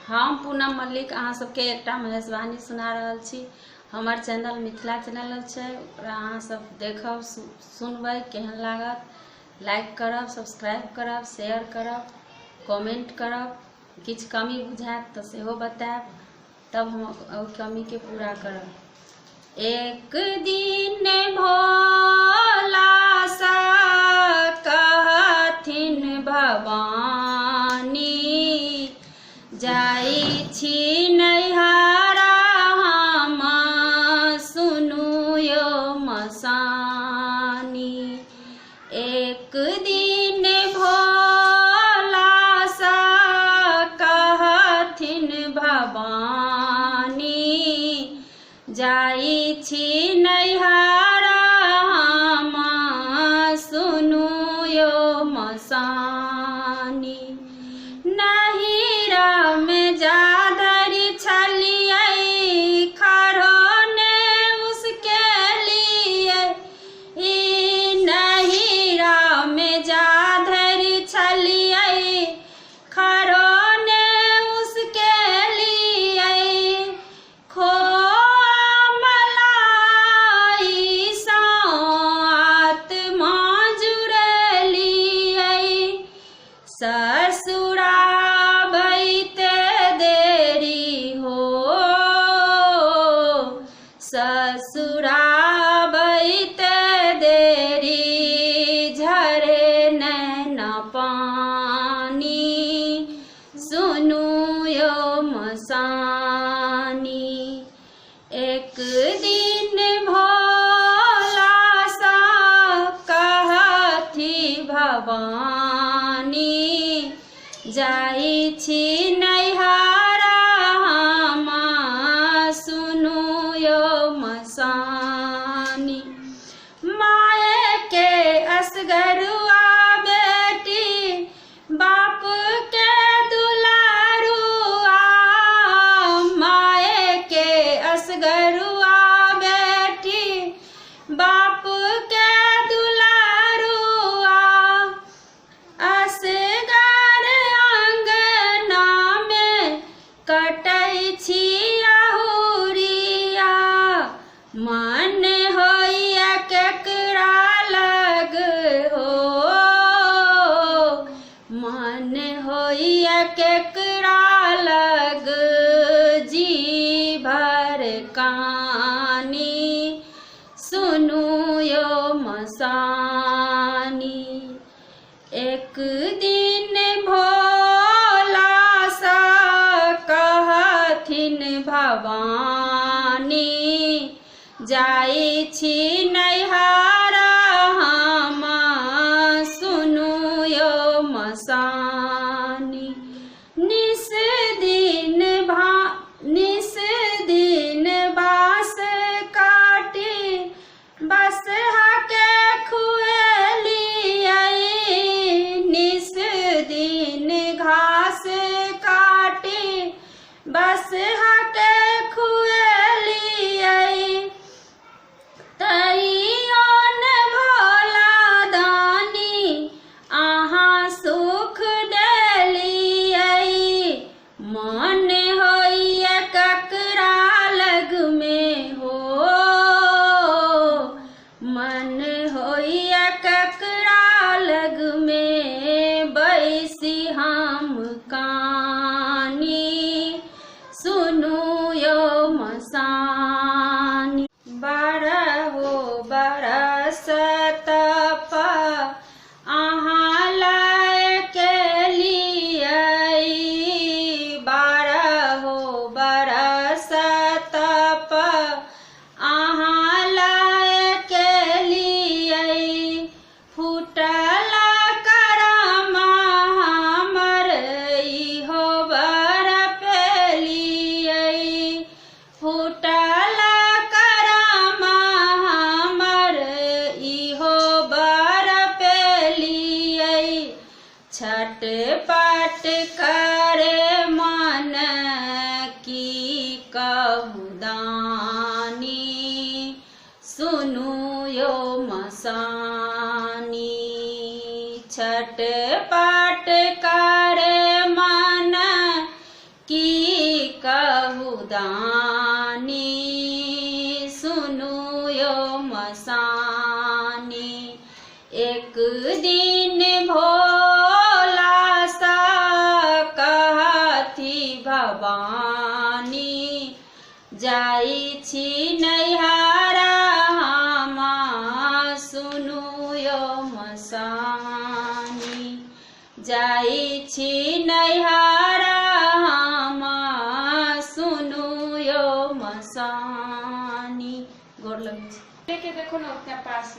हम पूनम मल्लिक अहाँ सबके एकटा महेशवाणी सुना रहल छी। हमर चैनल मिथिला चैनल छै, अहाँ सब देखब सुनबै, केहन लागत लाइक करब, सब्सक्राइब करब, शेयर करब, कमेंट करब। किछु कमी बुझायत तऽ सेहो बतायब, तब हम ओहि कमीके पूरा करब। एक दिन भोला सा कहथिन भवानी, जाइ छी नैहरा हम सुनू यो मसानी। एक दिन भोला सा कहथिन भवानी, जाइ छी नैहरा हम सुनू यो मसानी। नहिरा में जा धरि छलियै खरौने उसके लिए, ई नहिरा में जा धरि छलियै खरौने उसके लिए। खोआ मलाई सँ आत्मा जुड़लियै, ससुरा बैते देरी हो, ससुरा बैते देरी झरे नैन पानी, सुनू यो मसानी। एक दिन भोला सा कहथि भवानी, जाइ छी नैहरा हम सुनू यो मसानी। माए के असगरुआ बेटी बाप के दुलारुआ, माए के असगरुआ बेटी बाप के दुलारुआ। असगर अंगना में कटै छी अहुरिया, मन होइया केकरा लग हो, मन होइया केकरा लग जी भर कानी, सुनू यो मसानी। एक दिन भोला सा कहथिन भवानी, जाइ छी नैहरा हम सुनू यो मसानी। निस दिन बास काटी बसहा के खुएलियै, निस दिन घास काटी बसहा के खुएलियै। तैयो न भोला दानी अहाँ सुख देलियै, मन होइया ककरा लग में हो, मन होइया ककरा लग में बैसी हम कानी, सुनू सावधानी सुनु यो मसानी। एक दिन भोला सा कहती भवानी, जाई छी नैहरा हमा सुनु यो मसानी। जाई छी नैहरा हमा सुनु यो मसानी। गोर लगे लेके देखो ना उतना पास।